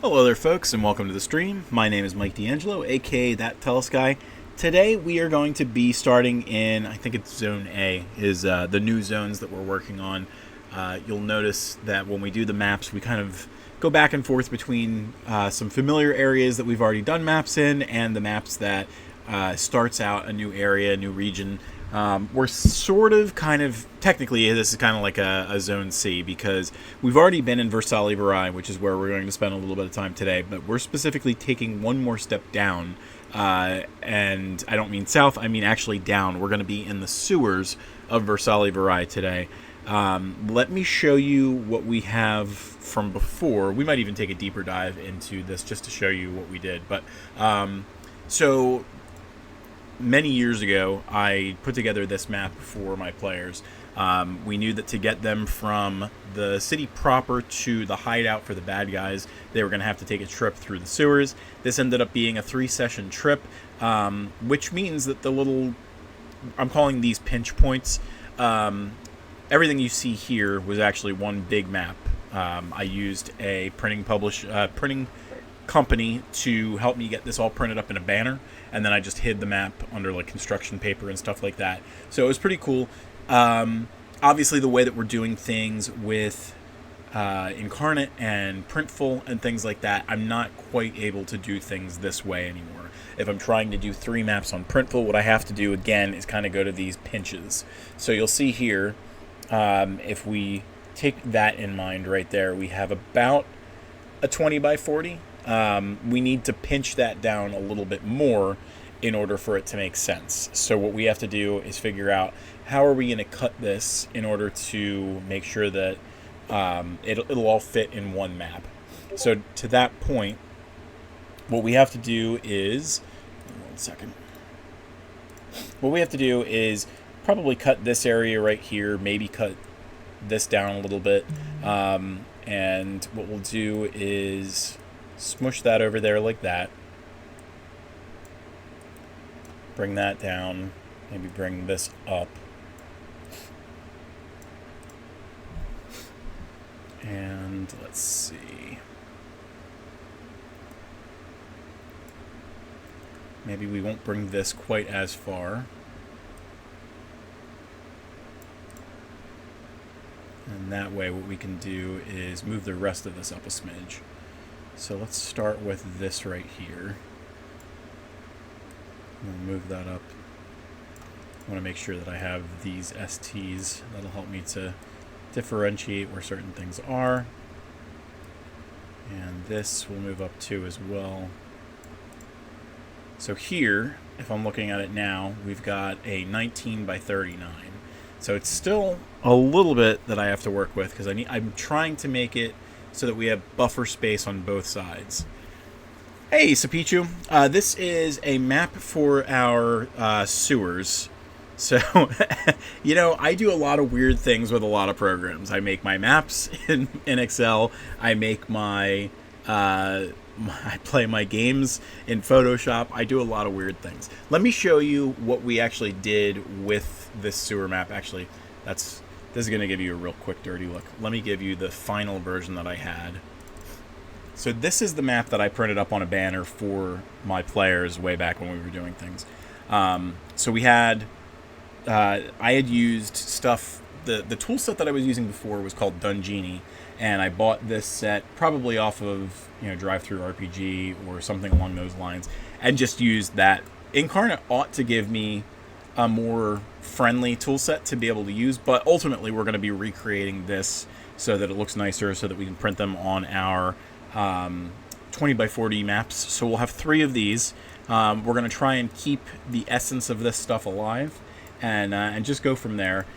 Hello there folks and welcome to the stream. My name is Mike D'Angelo, aka That Tellest Guy. Today we are going to be starting in, I think it's Zone A, is the new zones that we're working on. You'll notice that when we do the maps we kind of go back and forth between some familiar areas that we've already done maps in and the maps that starts out a new area, a new region. We're sort of technically this is kind of like a Zone C because we've already been in Versali-Virai, which is where we're going to spend a little bit of time today, but we're specifically taking one more step down, and I don't mean south, I mean actually down. We're going to be in the sewers of Versali-Virai today. Let me show you what we have from before. We might even take a deeper dive into this just to show you what we did, but so many years ago, I put together this map for my players. We knew that to get them from the city proper to the hideout for the bad guys, they were going to have to take a trip through the sewers. This ended up being a 3-session trip, which means that I'm calling these pinch points. Everything you see here was actually one big map. I used a printing company to help me get this all printed up in a banner, and then I just hid the map under like construction paper and stuff like that. So it was pretty cool. Obviously the way that we're doing things with Inkarnate and Printful and things like that, I'm not quite able to do things this way anymore. If I'm trying to do 3 maps on Printful, what I have to do again is kind of go to these pinches. So you'll see here, if we take that in mind right there, we have about a 20 by 40. We need to pinch that down a little bit more in order for it to make sense. So what we have to do is figure out how are we going to cut this in order to make sure that it'll all fit in one map. So to that point, what we have to do is, what we have to do is probably cut this area right here, maybe cut this down a little bit, and what we'll do is smush that over there like that. Bring that down. Maybe bring this up. And let's see. Maybe we won't bring this quite as far. And that way what we can do is move the rest of this up a smidge. So let's start with this right here. We'll move that up. I want to make sure that I have these STs. That'll help me to differentiate where certain things are. And this will move up too as well. So here, if I'm looking at it now, we've got a 19 by 39. So it's still a little bit that I have to work with because I'm trying to make it so that we have buffer space on both sides. Hey, Sapichu. This is a map for our sewers. So, I do a lot of weird things with a lot of programs. I make my maps in Excel. I make I play my games in Photoshop. I do a lot of weird things. Let me show you what we actually did with this sewer map. Actually, this is going to give you a real quick dirty look. Let me give you the final version that I had. So this is the map that I printed up on a banner for my players way back when we were doing things. So we had, I had used stuff, the tool set that I was using before was called Dungini, and I bought this set probably off of, Drive-Thru RPG or something along those lines, and just used that. Inkarnate ought to give me a more friendly tool set to be able to use, but ultimately we're going to be recreating this so that it looks nicer, so that we can print them on our 20 by 40 maps. So we'll have 3 of these. We're going to try and keep the essence of this stuff alive and just go from there.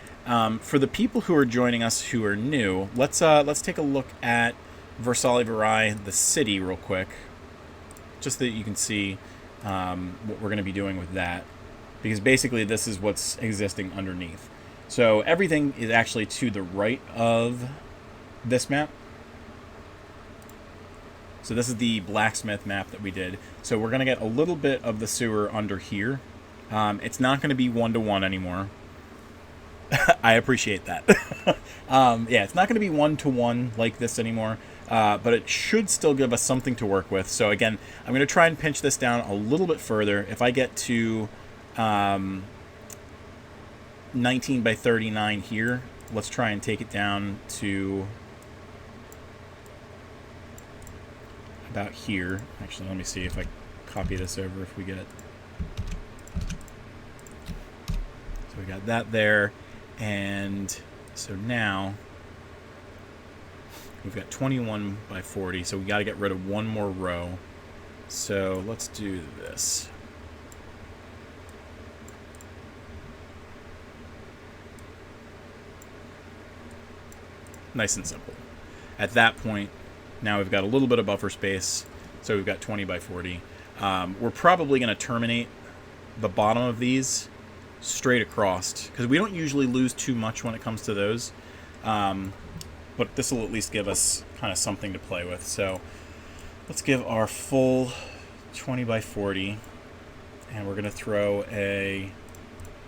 For the people who are joining us who are new, let's take a look at Versali-Virai, the city, real quick, just so that you can see what we're going to be doing with that. Because basically this is what's existing underneath. So everything is actually to the right of this map. So this is the blacksmith map that we did. So we're going to get a little bit of the sewer under here. It's not going to be 1-to-1 anymore. I appreciate that. Yeah, it's not going to be one-to-one like this anymore, but it should still give us something to work with. So again, I'm going to try and pinch this down a little bit further. If I get to 19 by 39 here, let's try and take it down to about here. Actually, let me see if I copy this over if we get... So we got that there, and so now we've got 21 by 40, so we got to get rid of one more row. So let's do this. Nice and simple. At that point, now we've got a little bit of buffer space, so we've got 20 by 40. We're probably going to terminate the bottom of these straight across, because we don't usually lose too much when it comes to those. But this will at least give us kind of something to play with. So let's give our full 20 by 40, and we're going to throw a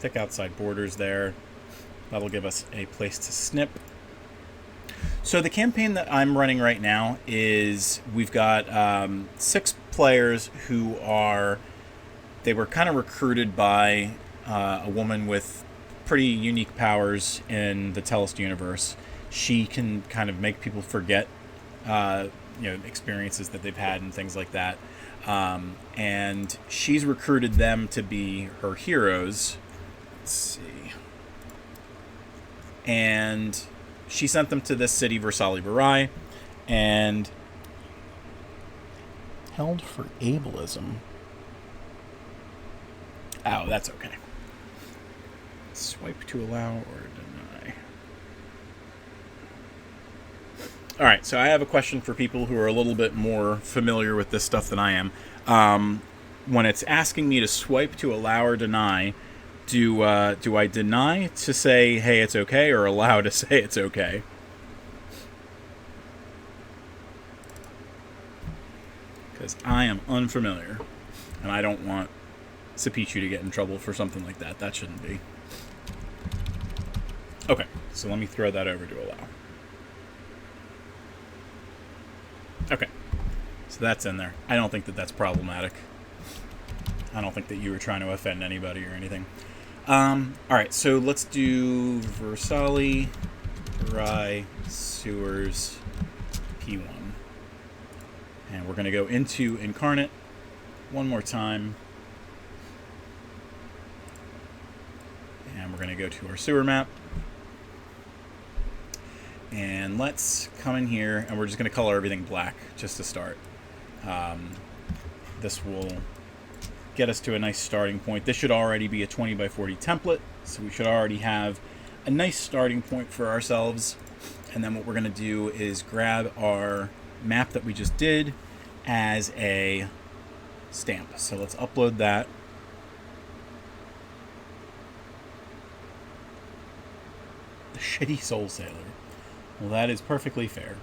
thick outside borders there. That'll give us a place to snip. So the campaign that I'm running right now is we've got 6 players who they were kind of recruited by a woman with pretty unique powers in the Tellest universe. She can kind of make people forget experiences that they've had and things like that. And she's recruited them to be her heroes. Let's see. And she sent them to this city, Versali-Virai, and held for ableism. Oh, that's okay. Swipe to allow or deny. All right, so I have a question for people who are a little bit more familiar with this stuff than I am. When it's asking me to swipe to allow or deny, do I deny to say, hey, it's okay, or allow to say it's okay? Because I am unfamiliar, and I don't want Sapichu to get in trouble for something like that. That shouldn't be. Okay, so let me throw that over to allow. Okay, so that's in there. I don't think that that's problematic. I don't think that you were trying to offend anybody or anything. Alright, so let's do Versali-Virai Sewers P1. And we're going to go into Inkarnate one more time. And we're going to go to our sewer map. And let's come in here, and we're just going to color everything black just to start. This will get us to a nice starting point. This should already be a 20 by 40 template, so we should already have a nice starting point for ourselves. And then what we're going to do is grab our map that we just did as a stamp. So let's upload that. The Shitty Soul Sailor. Well, that is perfectly fair.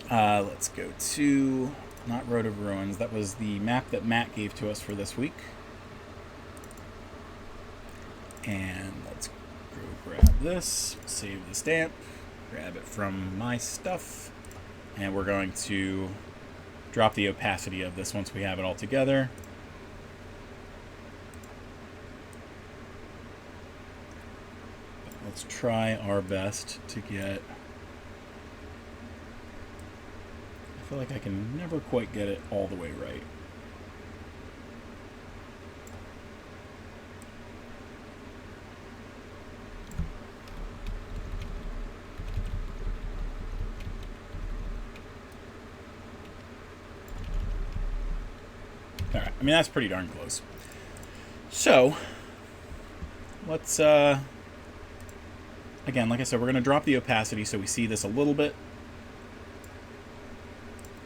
Let's go to, not Road of Ruins, that was the map that Matt gave to us for this week. And let's go grab this, save the stamp, grab it from my stuff, and we're going to drop the opacity of this once we have it all together. Let's try our best to get... I feel like I can never quite get it all the way right. Alright, I mean, that's pretty darn close. So, let's, again, like I said, we're going to drop the opacity so we see this a little bit.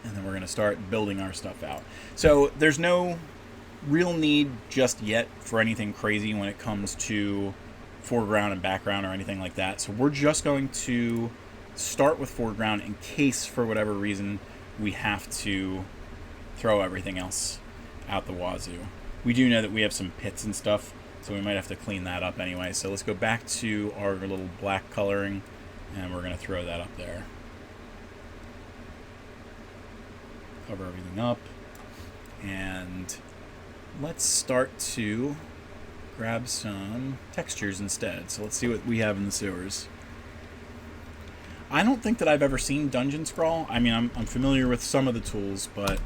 And then we're going to start building our stuff out. So, there's no real need just yet for anything crazy when it comes to foreground and background or anything like that. So, we're just going to start with foreground in case, for whatever reason, we have to throw everything else out the wazoo. We do know that we have some pits and stuff So we might have to clean that up anyway. So let's go back to our little black coloring, and we're going to throw that up there. Cover everything up. And let's start to grab some textures instead. So let's see what we have in the sewers. I don't think that I've ever seen Dungeon Scrawl. I mean, I'm familiar with some of the tools, but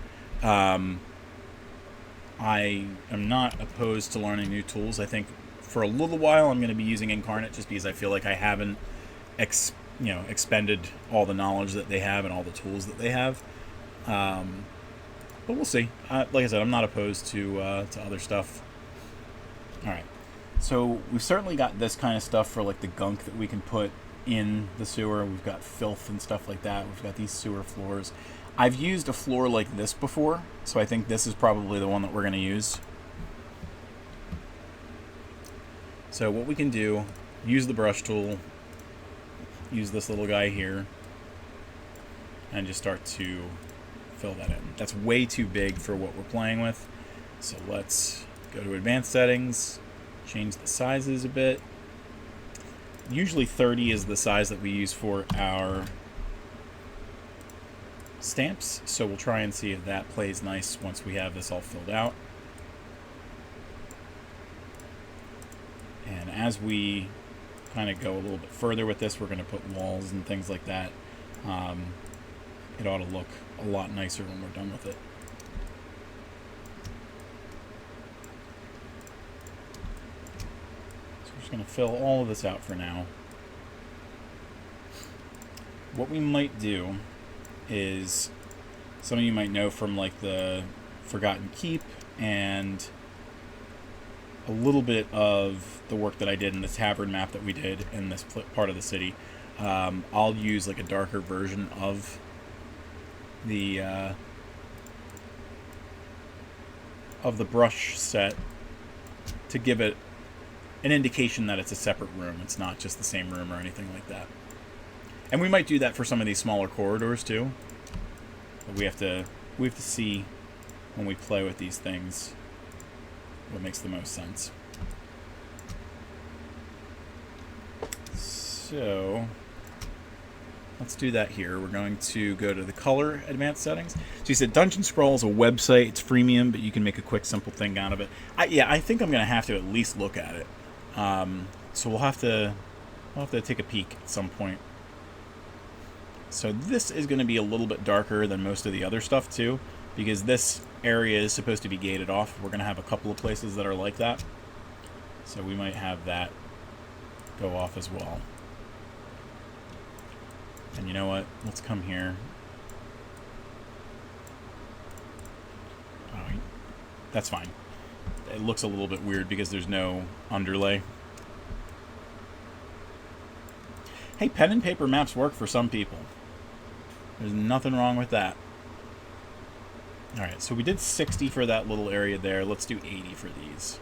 I am not opposed to learning new tools. I think for a little while I'm going to be using Inkarnate just because I feel like I haven't expended all the knowledge that they have and all the tools that they have. But we'll see. Like I said, I'm not opposed to other stuff. All right. So we've certainly got this kind of stuff for like the gunk that we can put in the sewer. We've got filth and stuff like that. We've got these sewer floors. I've used a floor like this before, so I think this is probably the one that we're going to use. So what we can do, use the brush tool, use this little guy here, and just start to fill that in. That's way too big for what we're playing with. So let's go to advanced settings, change the sizes a bit. Usually 30 is the size that we use for our stamps, so we'll try and see if that plays nice once we have this all filled out. And as we kind of go a little bit further with this, we're going to put walls and things like that. It ought to look a lot nicer when we're done with it. So we're just going to fill all of this out for now. What we might do is, some of you might know from like the Forgotten Keep and a little bit of the work that I did in the tavern map that we did in this part of the city. I'll use like a darker version of the brush set to give it an indication that it's a separate room. It's not just the same room or anything like that. And we might do that for some of these smaller corridors too. But we have to see when we play with these things what makes the most sense. So let's do that here. We're going to go to the color advanced settings. So you said Dungeon Scrawl is a website. It's freemium, but you can make a quick, simple thing out of it. I think I'm going to have to at least look at it. So we'll have to take a peek at some point. So this is going to be a little bit darker than most of the other stuff too, because this area is supposed to be gated off. We're going to have a couple of places that are like that. So we might have that go off as well. And you know what? Let's come here. Oh, that's fine. It looks a little bit weird because there's no underlay. Hey, pen and paper maps work for some people. There's nothing wrong with that. Alright, so we did 60 for that little area there. Let's do 80 for these.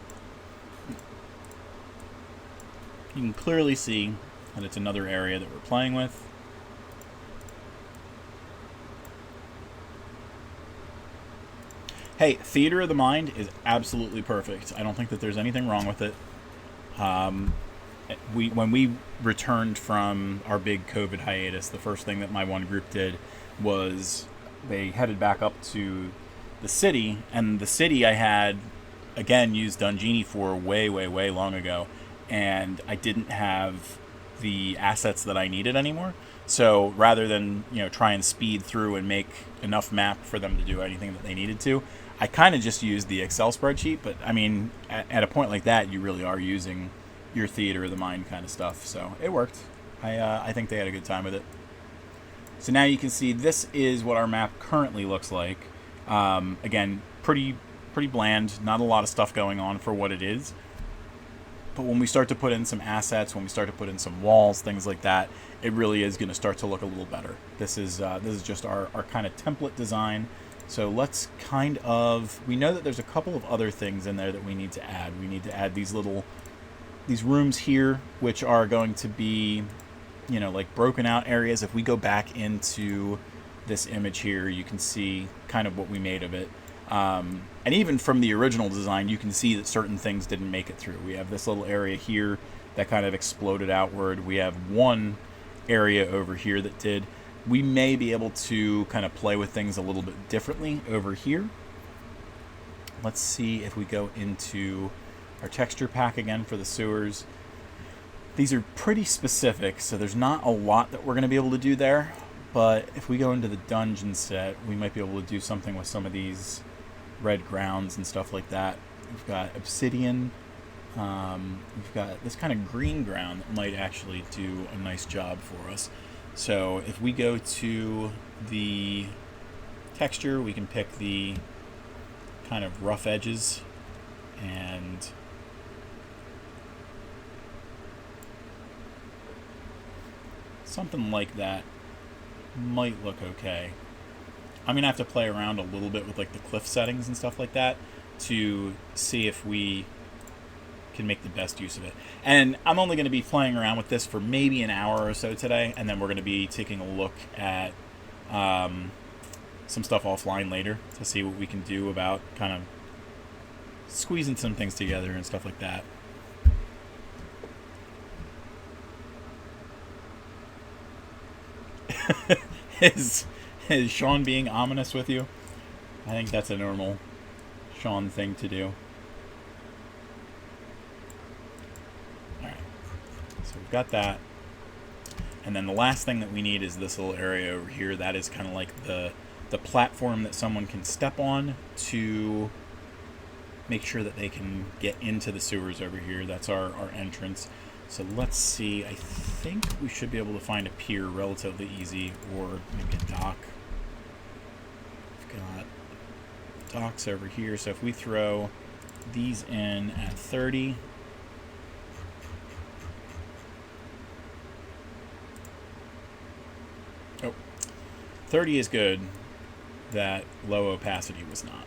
You can clearly see that it's another area that we're playing with. Hey, Theater of the Mind is absolutely perfect. I don't think that there's anything wrong with it. When we returned from our big COVID hiatus, the first thing that my one group did was they headed back up to the city, and the city I had, again, used Dungini for way, way, way long ago, and I didn't have the assets that I needed anymore. So rather than try and speed through and make enough map for them to do anything that they needed to, I kind of just used the Excel spreadsheet. But I mean, at a point like that, you really are using your Theater of the Mind kind of stuff. So it worked. I think they had a good time with it. So now you can see this is what our map currently looks like. Again, pretty bland. Not a lot of stuff going on for what it is. But when we start to put in some assets, when we start to put in some walls, things like that, it really is going to start to look a little better. This is just our kind of template design. So let's we know that there's a couple of other things in there that we need to add. We need to add these rooms here, which are going to be, like broken out areas. If we go back into this image here, you can see kind of what we made of it. And even from the original design, you can see that certain things didn't make it through. We have this little area here that kind of exploded outward. We have one area over here that did. We may be able to kind of play with things a little bit differently over here. Let's see if we go into our texture pack again for the sewers. These are pretty specific, so there's not a lot that we're going to be able to do there. But if we go into the dungeon set, we might be able to do something with some of these red grounds and stuff like that. We've got obsidian. We've got this kind of green ground that might actually do a nice job for us. So if we go to the texture, we can pick the kind of rough edges, and something like that might look okay. I'm going to have to play around a little bit with like the cliff settings and stuff like that to see if we can make the best use of it. And I'm only going to be playing around with this for maybe an hour or so today, and then we're going to be taking a look at some stuff offline later to see what we can do about kind of squeezing some things together and stuff like that. Is Sean being ominous with you? I think that's a normal Sean thing to do. Alright, so we've got that. And then the last thing that we need is this little area over here. That is kind of like the platform that someone can step on to make sure that they can get into the sewers over here. That's our entrance. So let's see. I think we should be able to find a pier relatively easy, or maybe a dock. We've got docks over here. So if we throw these in at 30, oh, 30 is good. That low opacity was not.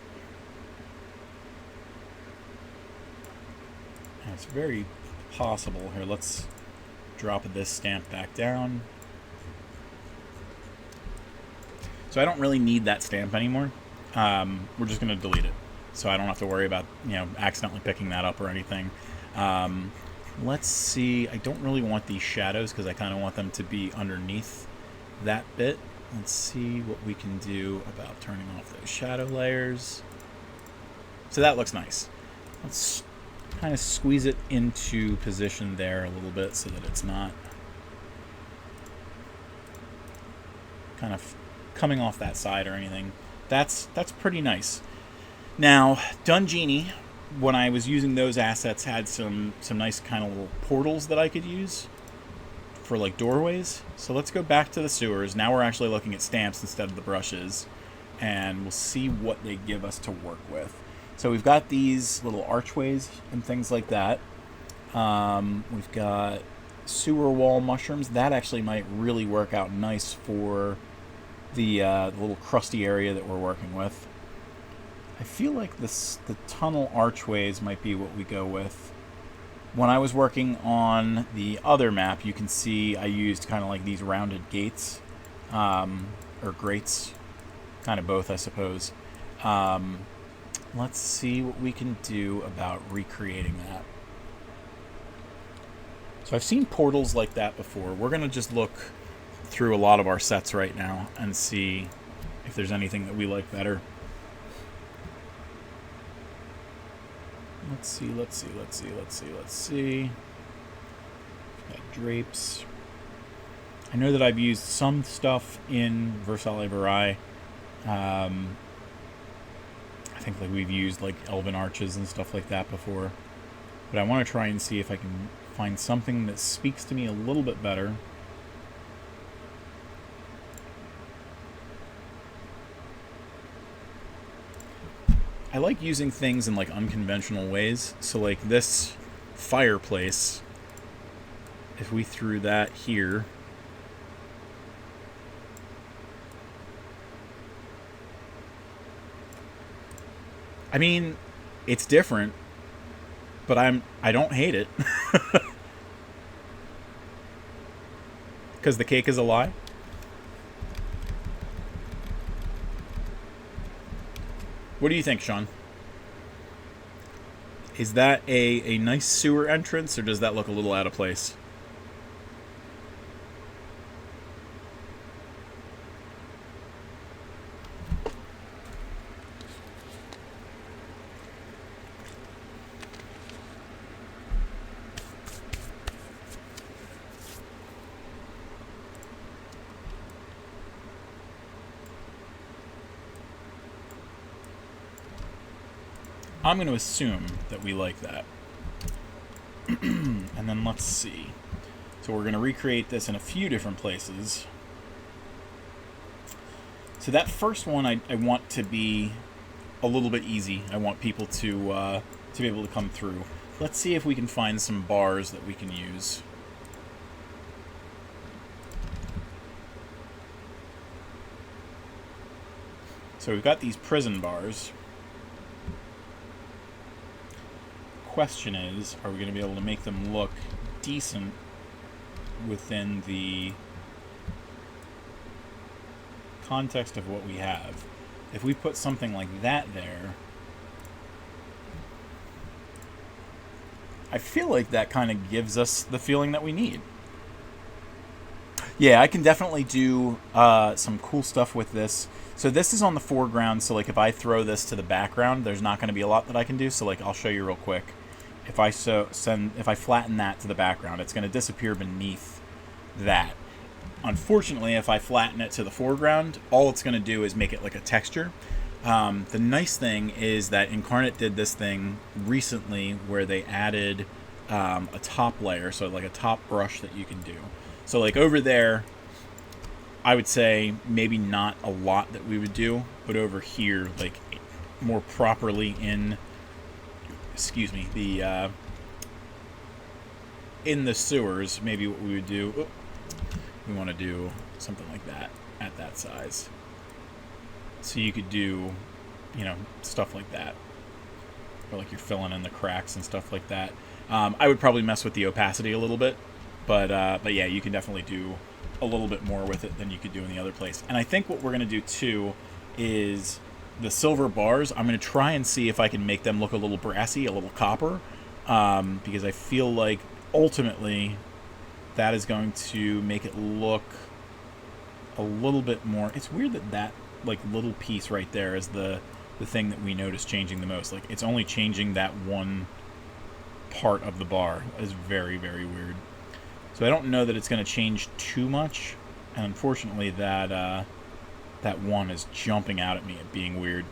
And it's very possible. Here, let's drop this stamp back down. So I don't really need that stamp anymore. We're just going to delete it, so I don't have to worry about, you know, accidentally picking that up or anything. Let's see. I don't really want these shadows because I kind of want them to be underneath that bit. Let's see what we can do about turning off those shadow layers. So that looks nice. Let's kind of squeeze it into position there a little bit so that it's not kind of coming off that side or anything. That's pretty nice. Now, Dungenie, when I was using those assets, had some nice kind of little portals that I could use for like doorways. So let's go back to the sewers. Now we're actually looking at stamps instead of the brushes, and we'll see what they give us to work with. So we've got these little archways and things like that. We've got sewer wall mushrooms. That actually might really work out nice for the little crusty area that we're working with. I feel like the tunnel archways might be what we go with. When I was working on the other map, you can see I used kind of like these rounded gates, or grates, kind of both, I suppose. Let's see what we can do about recreating that. So I've seen portals like that before. We're going to just look through a lot of our sets right now and see if there's anything that we like better. Let's see. Got drapes. I know that I've used some stuff in Versali-Virai. I think like we've used like elven arches and stuff like that before. But I want to try and see if I can find something that speaks to me a little bit better. I like using things in like unconventional ways. So like this fireplace, if we threw that here, I mean, it's different, but I don't hate it. Because the cake is a lie. What do you think, Sean? Is that a nice sewer entrance, or does that look a little out of place? I'm going to assume that we like that. And then let's see. So we're going to recreate this in a few different places. So that first one I want to be a little bit easy. I want people to be able to come through. Let's see if we can find some bars that we can use. So we've got these prison bars. Question is, are we going to be able to make them look decent within the context of what we have? If we put something like that there, I feel like that kind of gives us the feeling that we need. Yeah, I can definitely do some cool stuff with this. So this is on the foreground, so like if I throw this to the background, there's not going to be a lot that I can do. So like I'll show you real quick. If I flatten that to the background, it's going to disappear beneath that. Unfortunately, if I flatten it to the foreground, all it's going to do is make it like a texture. The nice thing is that Inkarnate did this thing recently where they added a top layer, so like a top brush that you can do. So like over there, I would say maybe not a lot that we would do, but over here, like more properly in, in the sewers, maybe what we would do, we want to do something like that at that size. So you could do, stuff like that. Or like you're filling in the cracks and stuff like that. I would probably mess with the opacity a little bit, but yeah, you can definitely do a little bit more with it than you could do in the other place. And I think what we're going to do too is the silver bars, I'm going to try and see if I can make them look a little brassy, a little copper, because I feel like ultimately that is going to make it look a little bit more. It's weird that like little piece right there is the thing that we notice changing the most. Like it's only changing that one part of the bar. Is very, very weird. So I don't know that it's going to change too much, and unfortunately that one is jumping out at me at being weird.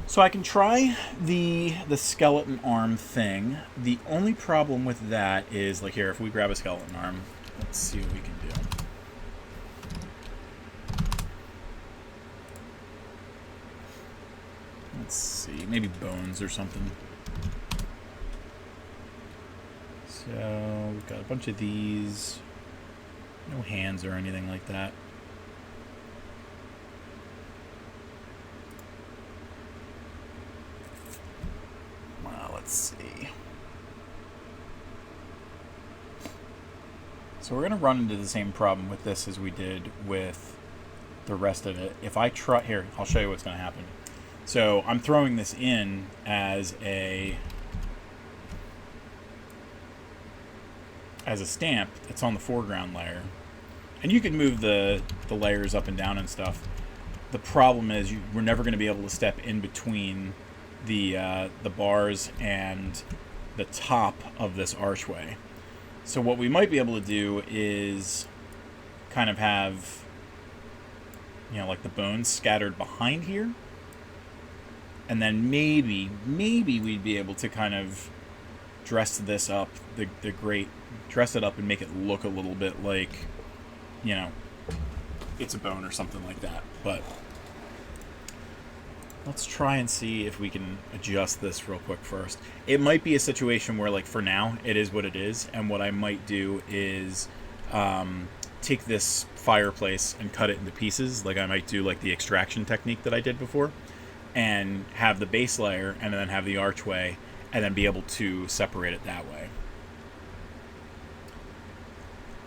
So I can try the skeleton arm thing. The only problem with that is, like here, if we grab a skeleton arm, let's see what we can do. Let's see, maybe bones or something. So we've got a bunch of these. No hands or anything like that. Well, let's see. So we're going to run into the same problem with this as we did with the rest of it. If I try... Here, I'll show you what's going to happen. So I'm throwing this in as a stamp that's on the foreground layer. And you can move the layers up and down and stuff. The problem is we're never going to be able to step in between the bars and the top of this archway. So what we might be able to do is kind of have, like the bones scattered behind here. And then maybe we'd be able to kind of dress this up, dress it up and make it look a little bit like, it's a bone or something like that. But let's try and see if we can adjust this real quick first. It might be a situation where, like, for now, it is what it is. And what I might do is take this fireplace and cut it into pieces. Like I might do like the extraction technique that I did before. And have the base layer and then have the archway and then be able to separate it that way.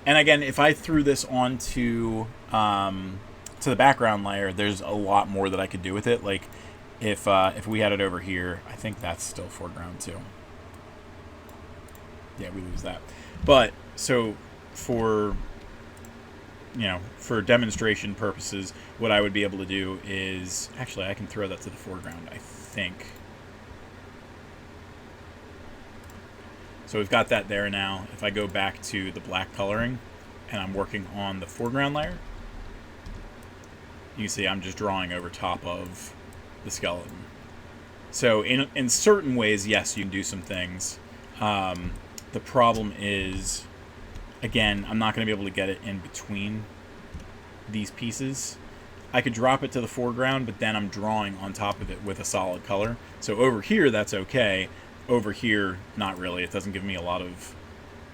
And again, if I threw this onto to the background layer, there's a lot more that I could do with it. Like if we had it over here, I think that's still foreground too. Yeah, we lose that. But so for for demonstration purposes, what I would be able to do is actually I can throw that to the foreground, I think. So we've got that there now. If I go back to the black coloring and I'm working on the foreground layer, you can see I'm just drawing over top of the skeleton. So in certain ways, yes, you can do some things. The problem is, again, I'm not going to be able to get it in between these pieces. I could drop it to the foreground, but then I'm drawing on top of it with a solid color. So over here, that's okay. Over here, not really. It doesn't give me a lot of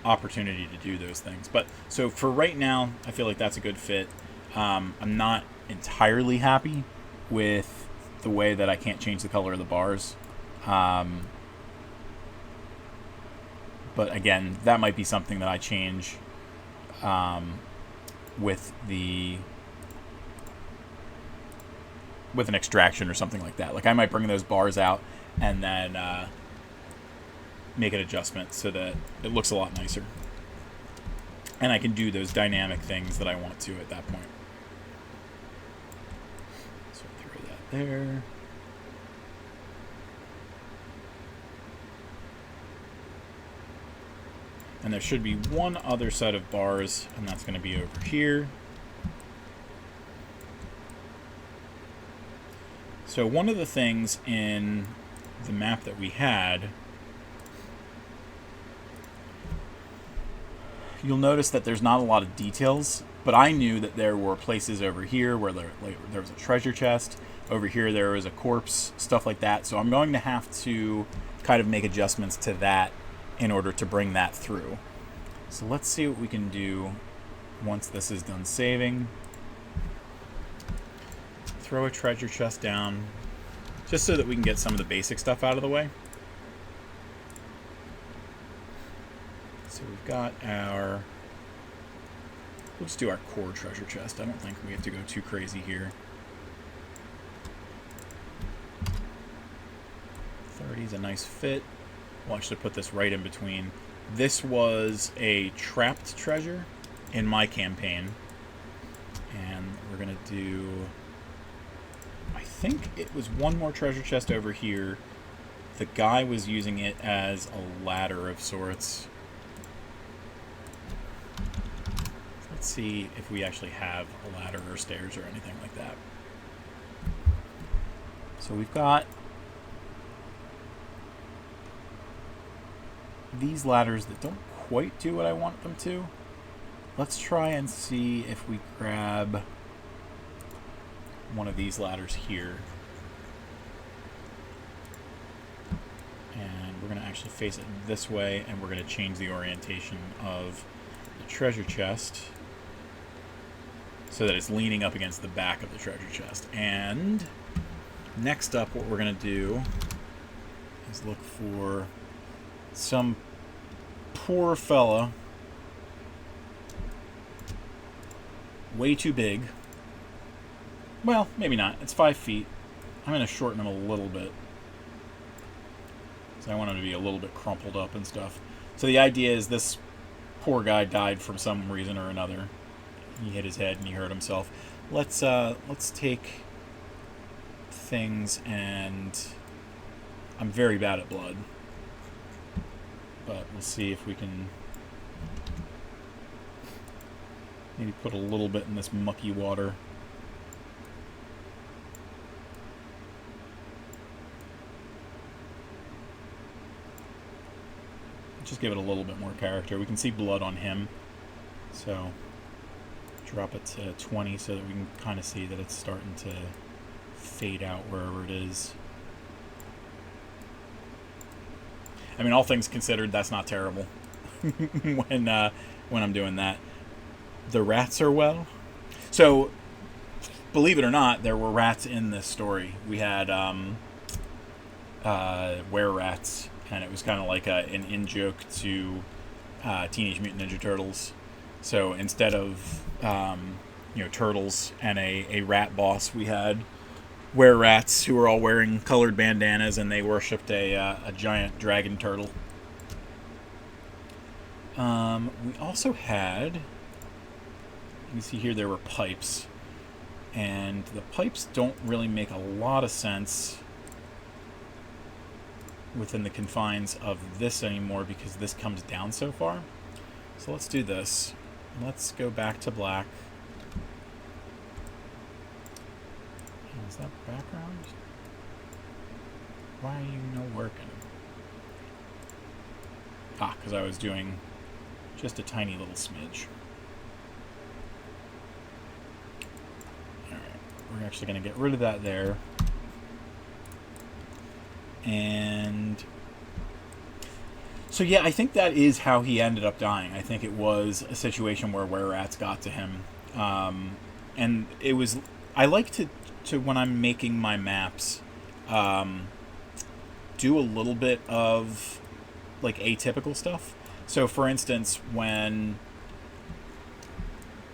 opportunity to do those things. But so for right now, I feel like that's a good fit. I'm not entirely happy with the way that I can't change the color of the bars. But again, that might be something that I change with an extraction or something like that. Like I might bring those bars out and then make an adjustment so that it looks a lot nicer. And I can do those dynamic things that I want to at that point. So throw that there. And there should be one other set of bars, and that's going to be over here. So one of the things in the map that we had, you'll notice that there's not a lot of details, but I knew that there were places over here where there was a treasure chest. Over here there was a corpse, stuff like that. So I'm going to have to kind of make adjustments to that in order to bring that through. So let's see what we can do once this is done saving. Throw a treasure chest down, just so that we can get some of the basic stuff out of the way. So we've got our... We'll just do our core treasure chest. I don't think we have to go too crazy here. 30 is a nice fit. We'll actually put this right in between. This was a trapped treasure in my campaign. And we're going to do... I think it was one more treasure chest over here. The guy was using it as a ladder of sorts. Let's see if we actually have a ladder or stairs or anything like that. So we've got these ladders that don't quite do what I want them to. Let's try and see if we grab one of these ladders here. And we're going to actually face it this way, and we're going to change the orientation of the treasure chest so that it's leaning up against the back of the treasure chest. And next up, what we're going to do is look for some poor fella, way too big. Well, maybe not. It's 5 feet. I'm going to shorten him a little bit. So I want him to be a little bit crumpled up and stuff. So the idea is this poor guy died for some reason or another. He hit his head and he hurt himself. Let's take things, and I'm very bad at blood. But we'll see if we can maybe put a little bit in this mucky water. Just give it a little bit more character. We can see blood on him. So drop it to 20 so that we can kind of see that it's starting to fade out wherever it is. I mean, all things considered, that's not terrible when I'm doing that. The rats are well. So, believe it or not, there were rats in this story. We had were-rats, and it was kind of like an in-joke to Teenage Mutant Ninja Turtles. So instead of turtles and a rat boss. We had were-rats who were all wearing colored bandanas, and they worshipped a giant dragon turtle. We also had, you can see here there were pipes, and the pipes don't really make a lot of sense within the confines of this anymore because this comes down so far. So let's do this. Let's go back to black. Is that background? Why are you not working? Ah, because I was doing just a tiny little smidge. Alright, we're actually going to get rid of that there. And so yeah, I think that is how he ended up dying. I think it was a situation where were-rats got to him. And it was, I like to when I'm making my maps, do a little bit of like atypical stuff. So for instance, when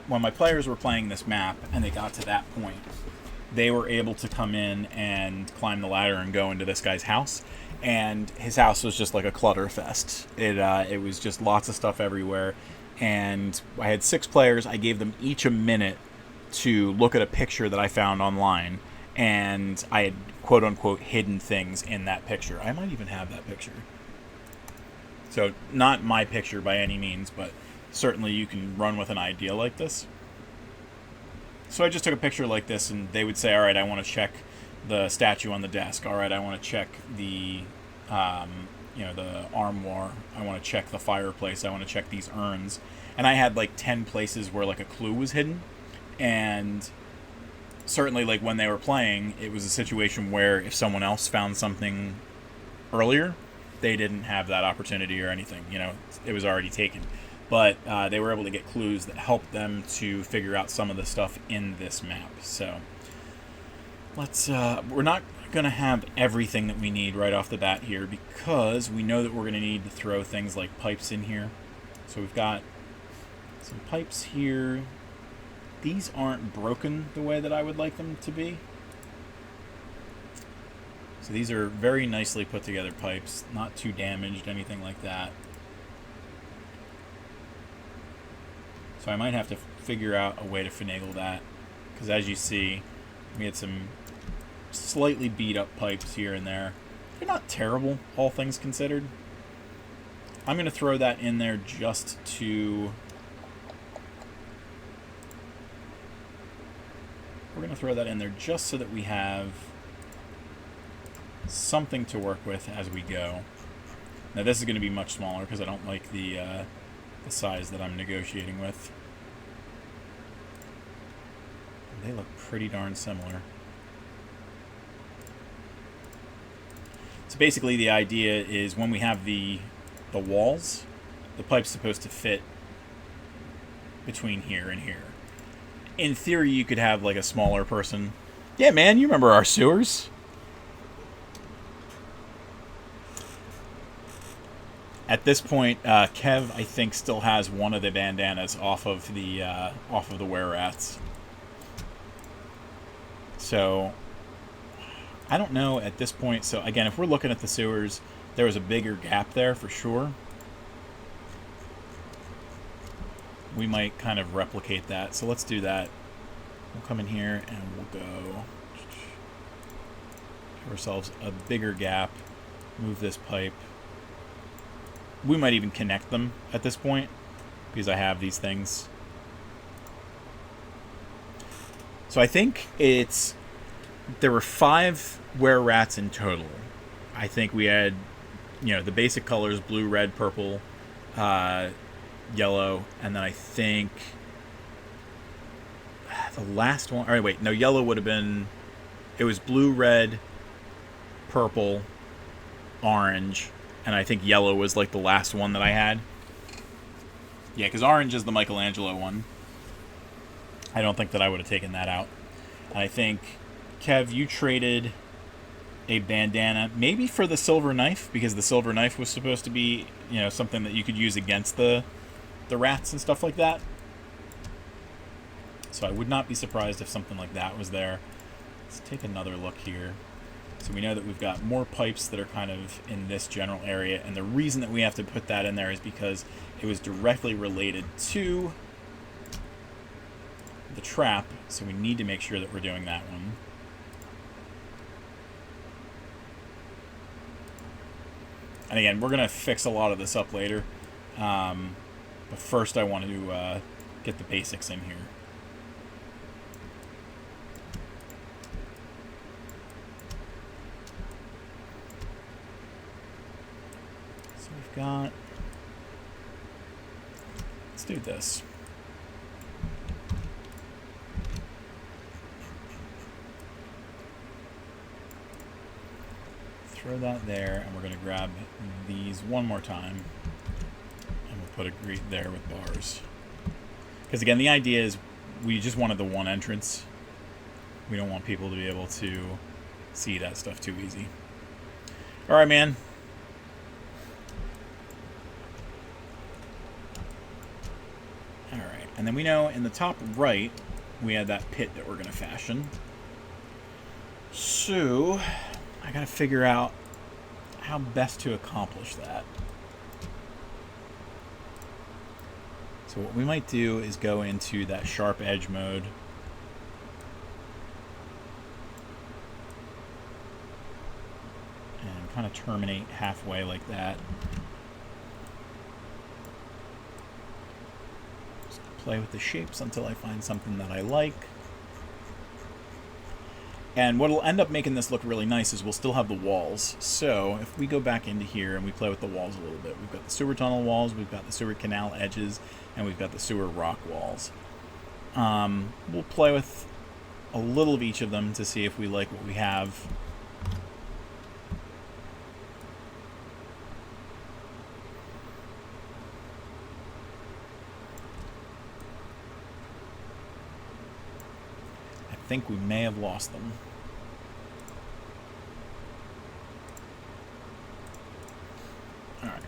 my players were playing this map and they got to that point, they were able to come in and climb the ladder and go into this guy's house. And his house was just like a clutter fest. It was just lots of stuff everywhere. And I had 6 players. I gave them each a minute to look at a picture that I found online. And I had, quote-unquote, hidden things in that picture. I might even have that picture. So, not my picture by any means, but certainly you can run with an idea like this. So I just took a picture like this, and they would say, all right, I want to check the statue on the desk. All right, I want to check the, the armoire. I want to check the fireplace. I want to check these urns. And I had like 10 places where like a clue was hidden. And certainly like when they were playing, it was a situation where if someone else found something earlier, they didn't have that opportunity or anything. It was already taken. But they were able to get clues that helped them to figure out some of the stuff in this map. So let's. We're not going to have everything that we need right off the bat here because we know that we're going to need to throw things like pipes in here. So we've got some pipes here. These aren't broken the way that I would like them to be. So these are very nicely put together pipes, not too damaged, anything like that. So I might have to figure out a way to finagle that, because as you see, we had some slightly beat up pipes here and there. They're not terrible, all things considered. I'm going to throw that in there just to... We're going to throw that in there just so that we have something to work with as we go. Now this is going to be much smaller because I don't like the size that I'm negotiating with. They look pretty darn similar. So basically the idea is when we have the walls, the pipe's supposed to fit between here and here. In theory, you could have like a smaller person. Yeah, man, you remember our sewers? At this point, Kev, I think, still has one of the bandanas off of the were-rats. So, I don't know at this point. So, again, if we're looking at the sewers, there was a bigger gap there for sure. We might kind of replicate that. So, let's do that. We'll come in here and we'll go. Give ourselves a bigger gap. Move this pipe. We might even connect them at this point because I have these things. So I think there were 5 were-rats in total. I think we had, the basic colors, blue, red, purple, yellow, and then I think the last one, all right, wait, no, yellow would have been, it was blue, red, purple, orange, and I think yellow was like the last one that I had. Yeah, because orange is the Michelangelo one. I don't think that I would have taken that out. And I think, Kev, you traded a bandana, maybe for the silver knife, because the silver knife was supposed to be, something that you could use against the rats and stuff like that. So I would not be surprised if something like that was there. Let's take another look here. So we know that we've got more pipes that are kind of in this general area, and the reason that we have to put that in there is because it was directly related to the trap, so we need to make sure that we're doing that one. And again, we're going to fix a lot of this up later, but first I want to get the basics in here. Got. Let's do this. Throw that there, and we're going to grab these one more time, and we'll put a grate there with bars. Because again, the idea is we just wanted the one entrance. We don't want people to be able to see that stuff too easy. All right, man. And then we know in the top right, we had that pit that we're going to fashion. So, I got to figure out how best to accomplish that. So what we might do is go into that sharp edge mode. And kind of terminate halfway like that. Play with the shapes until I find something that I like. And what will end up making this look really nice is we'll still have the walls. So if we go back into here and we play with the walls a little bit, we've got the sewer tunnel walls, we've got the sewer canal edges, and we've got the sewer rock walls. We'll play with a little of each of them to see if we like what we have. I think we may have lost them. Alright.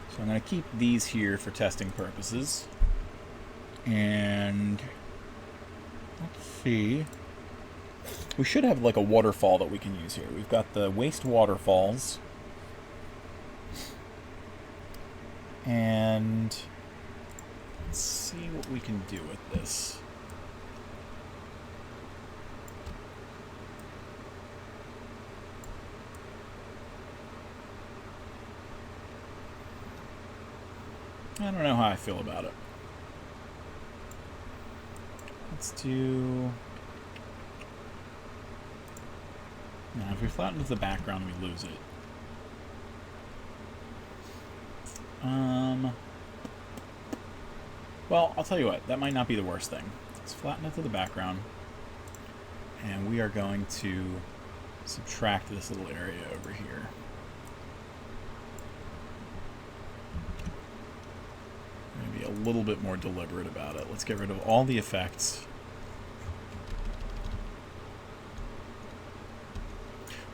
So I'm going to keep these here for testing purposes. And let's see. We should have like a waterfall that we can use here. We've got the waste waterfalls. And let's see what we can do with this. I don't know how I feel about it. Let's do... Now, if we flatten the background, we lose it. Well, I'll tell you what, that might not be the worst thing. Let's flatten it to the background. And we are going to subtract this little area over here. I'm going to be a little bit more deliberate about it. Let's get rid of all the effects.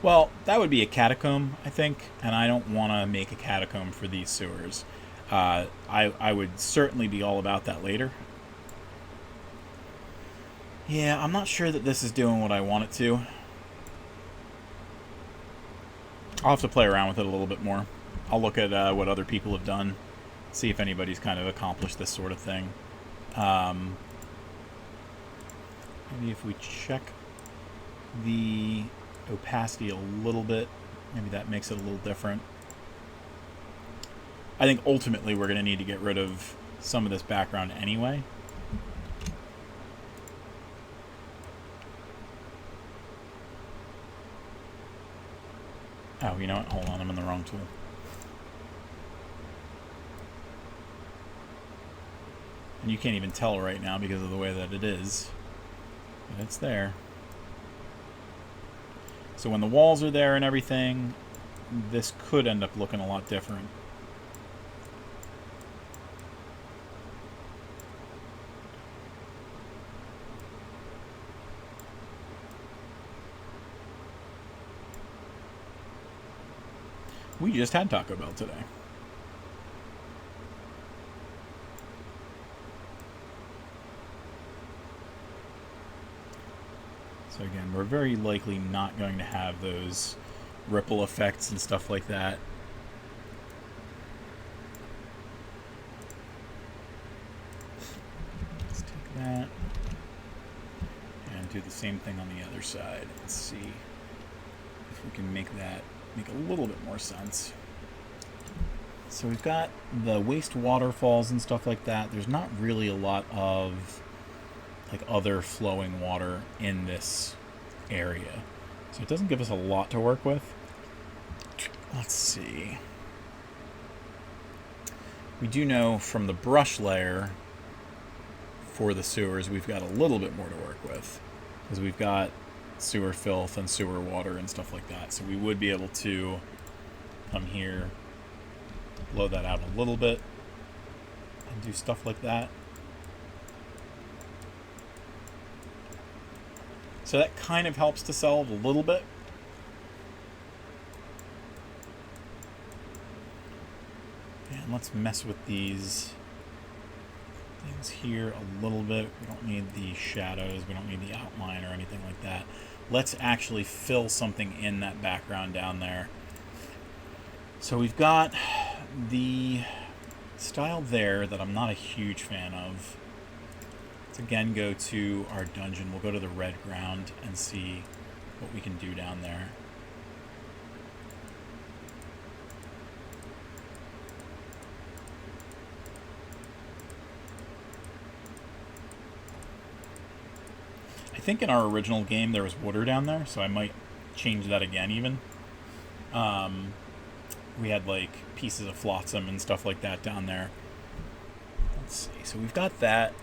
Well, that would be a catacomb, I think, and I don't want to make a catacomb for these sewers. I would certainly be all about that later. Yeah, I'm not sure that this is doing what I want it to. I'll have to play around with it a little bit more. I'll look at what other people have done, see if anybody's kind of accomplished this sort of thing. Maybe if we check the opacity a little bit, maybe that makes it a little different. I think ultimately we're going to need to get rid of some of this background anyway. Oh, you know what? Hold on, I'm in the wrong tool. And you can't even tell right now because of the way that it is. But it's there. So when the walls are there and everything, this could end up looking a lot different. We just had Taco Bell today. So again, we're very likely not going to have those ripple effects and stuff like that. Let's take that and do the same thing on the other side. Let's see if we can make that make a little bit more sense. So we've got the waste waterfalls and stuff like that. There's not really a lot of like other flowing water in this area, so it doesn't give us a lot to work with. Let's see. We do know from the brush layer for the sewers we've got a little bit more to work with, because we've got sewer filth and sewer water and stuff like that. So we would be able to come here, blow that out a little bit, and do stuff like that. So that kind of helps to solve a little bit. And let's mess with these things here a little bit. We don't need the shadows, we don't need the outline or anything like that. Let's actually fill something in that background down there. So we've got the style there that I'm not a huge fan of. Let's again go to our dungeon. We'll go to the red ground and see what we can do down there. I think in our original game there was water down there, so I might change that again even. We had like pieces of flotsam and stuff like that down there. Let's see, so we've got that.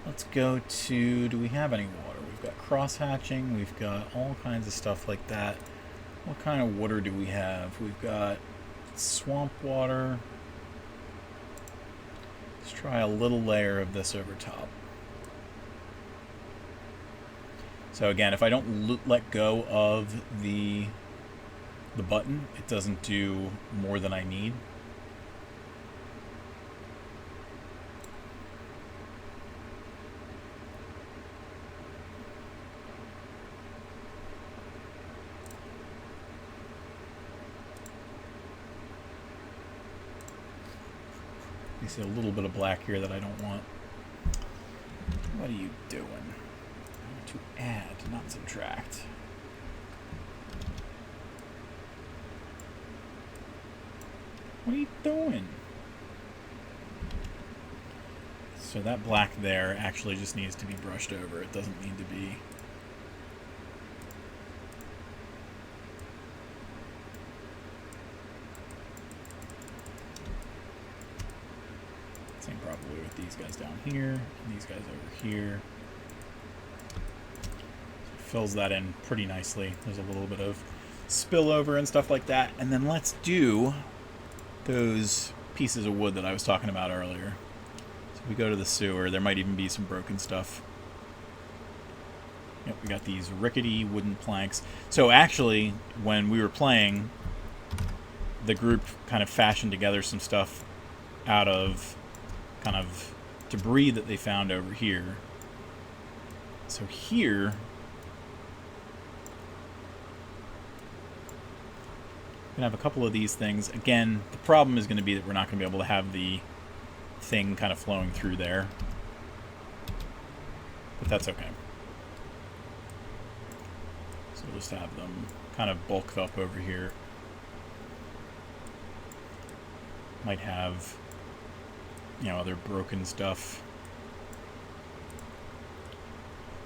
Let's go to, do we have any water? We've got cross hatching, we've got all kinds of stuff like that. What kind of water do we have? We've got swamp water. Let's try a little layer of this over top. So again, if I don't let go of the button, it doesn't do more than I need. You see a little bit of black here that I don't want. What are you doing? To add, not subtract. What are you doing? So that black there actually just needs to be brushed over. It doesn't need to be. Same probably with these guys down here, and these guys over here. Fills that in pretty nicely. There's a little bit of spillover and stuff like that. And then let's do those pieces of wood that I was talking about earlier. So we go to the sewer. There might even be some broken stuff. Yep, we got these rickety wooden planks. So actually, when we were playing, the group kind of fashioned together some stuff out of kind of debris that they found over here. So here, we have a couple of these things. Again, the problem is going to be that we're not going to be able to have the thing kind of flowing through there. But that's okay. So we'll just have them kind of bulked up over here. Might have, you know, other broken stuff.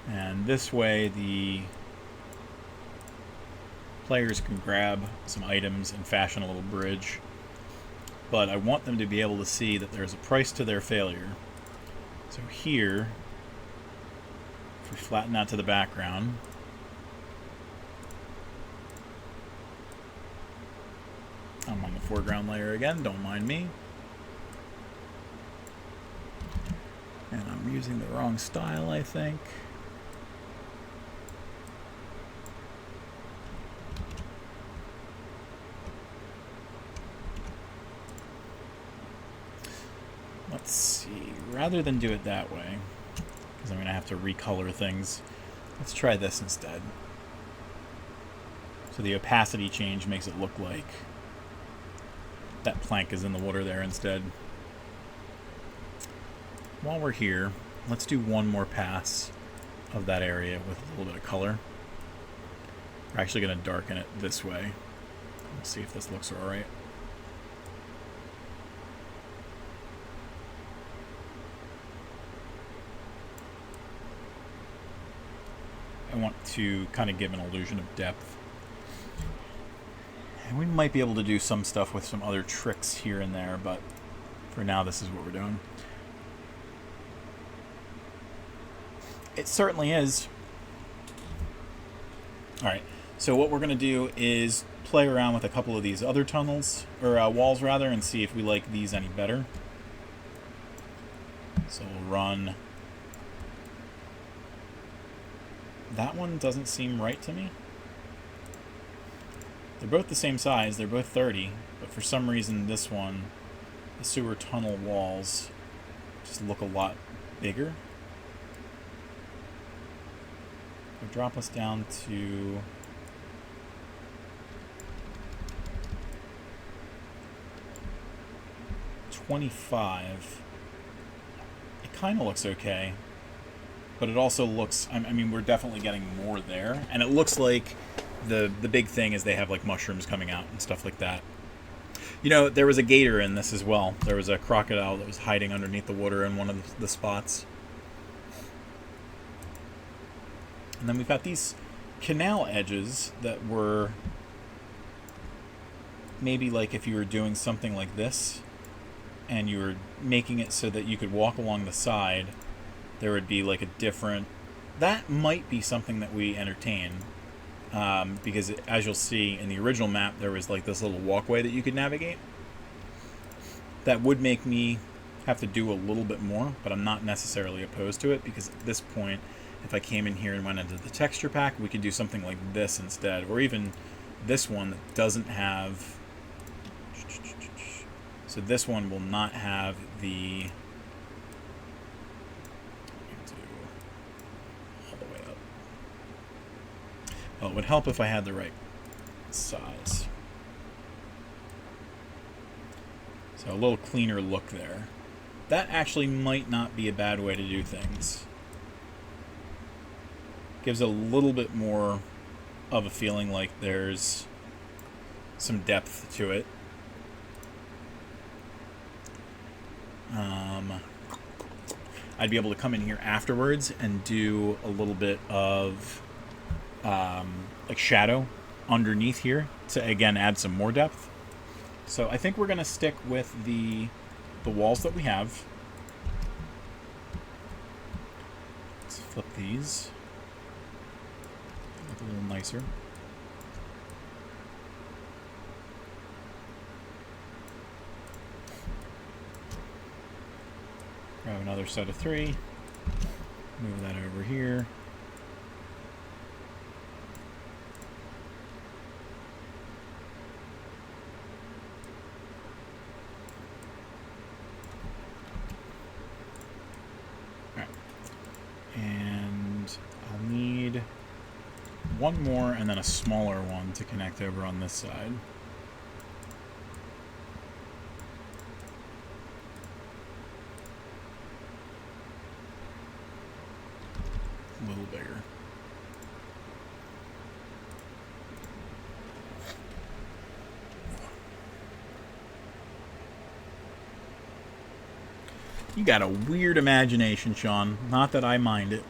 And this way the players can grab some items and fashion a little bridge, but I want them to be able to see that there's a price to their failure. So here, if we flatten out to the background, I'm on the foreground layer again, don't mind me. And I'm using the wrong style, I think. Let's see, rather than do it that way, because I'm going to have to recolor things, Let's try this instead. So the opacity change makes it look like that plank is in the water there instead. While we're here, let's do one more pass of that area with a little bit of color. We're actually going to darken it this way. Let's see if this looks all right. I want to kind of give an illusion of depth. And we might be able to do some stuff with some other tricks here and there, but for now this is what we're doing. It certainly is. Alright, so what we're going to do is play around with a couple of these other tunnels, or walls rather, and see if we like these any better. So we'll run. That one doesn't seem right to me. They're both the same size, they're both 30, but for some reason this one, the sewer tunnel walls, just look a lot bigger. We'll drop us down to $25. It kind of looks okay, but it also looks, I mean, we're definitely getting more there, and it looks like the big thing is they have like mushrooms coming out and stuff like that. You know, there was a gator in this as well. There was a crocodile that was hiding underneath the water in one of the spots. And then we've got these canal edges that were maybe like if you were doing something like this and you were making it so that you could walk along the side, there would be like a different... That might be something that we entertain. Because as you'll see in the original map, there was like this little walkway that you could navigate. That would make me have to do a little bit more, but I'm not necessarily opposed to it, because at this point, if I came in here and went into the texture pack, we could do something like this instead, or even this one that doesn't have... So this one will not have the... all the way up. Well, it would help if I had the right size. So a little cleaner look there. That actually might not be a bad way to do things. Gives a little bit more of a feeling like there's some depth to it. I'd be able to come in here afterwards and do a little bit of like shadow underneath here to again add some more depth. So I think we're going to stick with the walls that we have. Let's flip these. Look a little nicer. Grab another set of 3. Move that over here. Alright. And I'll need one more and then a smaller one to connect over on this side. A little bigger. You got a weird imagination, Sean. Not that I mind it.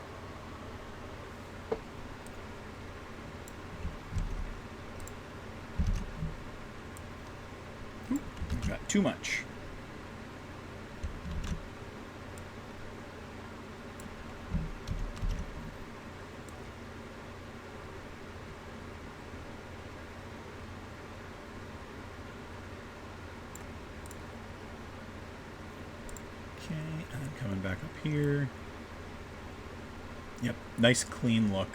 Got too much. Okay, and then coming back up here. Yep, nice clean look.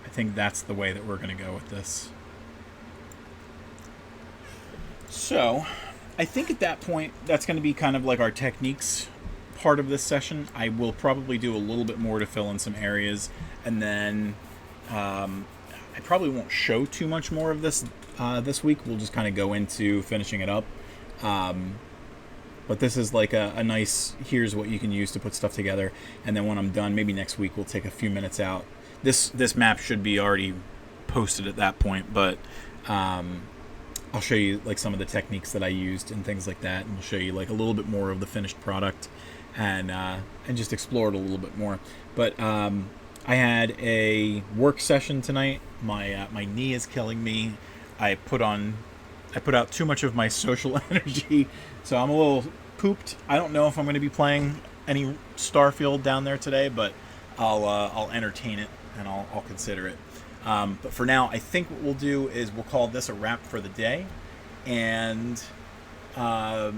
I think that's the way that we're going to go with this. So, I think at that point, that's going to be kind of like our techniques part of this session. I will probably do a little bit more to fill in some areas, and then I probably won't show too much more of this this week. We'll just kind of go into finishing it up. But this is like a nice, here's what you can use to put stuff together. And then when I'm done, maybe next week, we'll take a few minutes out. This map should be already posted at that point, but I'll show you like some of the techniques that I used and things like that, and we'll show you like a little bit more of the finished product, and just explore it a little bit more. But I had a work session tonight. My knee is killing me. I put out too much of my social energy, so I'm a little pooped. I don't know if I'm going to be playing any Starfield down there today, but I'll entertain it and I'll consider it. But for now, I think what we'll do is we'll call this a wrap for the day, and yeah,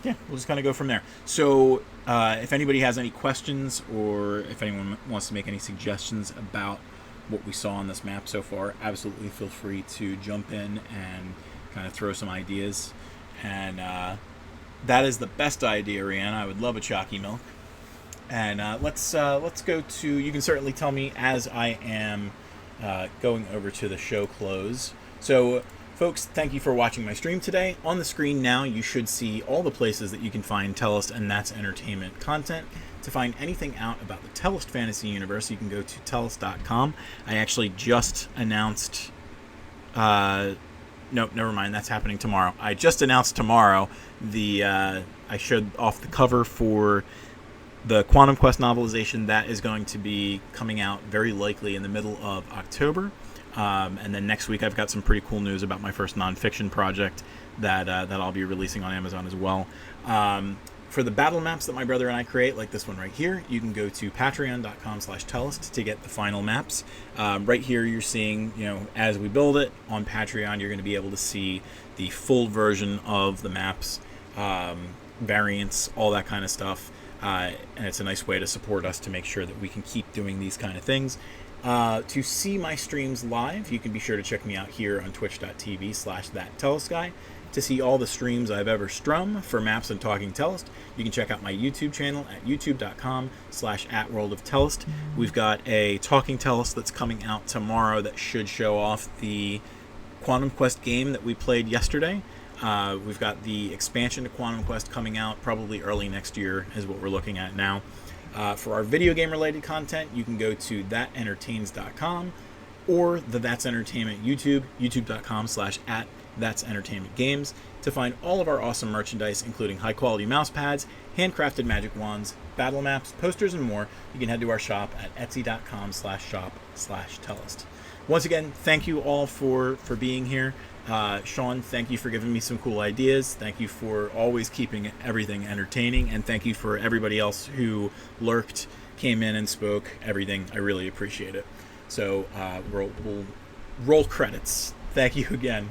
we'll just kind of go from there. So if anybody has any questions, or if anyone wants to make any suggestions about what we saw on this map so far, absolutely feel free to jump in and kind of throw some ideas. And that is the best idea, Rihanna. I would love a chalky milk. And let's go to, you can certainly tell me as I am going over to the show close. So folks, thank you for watching my stream today. On the screen now you should see all the places that you can find Tellest and That's Entertainment content. To find anything out about the Tellest Fantasy Universe, you can go to tellest.com. I actually just announced no, never mind, that's happening tomorrow. I just announced tomorrow I showed off the cover for the Quantum Quest novelization that is going to be coming out very likely in the middle of October. And then next week I've got some pretty cool news about my first nonfiction project that I'll be releasing on Amazon as well. For the battle maps that my brother and I create, like this one right here, you can go to patreon.com/Tellest to get the final maps. Right here you're seeing, as we build it on Patreon, you're going to be able to see the full version of the maps, variants, all that kind of stuff. And it's a nice way to support us to make sure that we can keep doing these kind of things. To see my streams live, you can be sure to check me out here on twitch.tv/ThatTellestGuy. To see all the streams I've ever strummed for maps and talking Tellest, you can check out my YouTube channel at youtube.com/@WorldOfTellest. We've got a talking Tellest that's coming out tomorrow that should show off the Quantum Quest game that we played yesterday. We've got the expansion to Quantum Quest coming out probably early next year is what we're looking at now. For our video game related content, you can go to thatentertains.com or the That's Entertainment YouTube, youtube.com/@thatsentertainmentgames, to find all of our awesome merchandise, including high quality mouse pads, handcrafted magic wands, battle maps, posters, and more. You can head to our shop at etsy.com/shop/Tellest. Once again, thank you all for being here. Sean, thank you for giving me some cool ideas. Thank you for always keeping everything entertaining, and thank you for everybody else who lurked, came in and spoke, everything. I really appreciate it. So we'll roll credits. Thank you again.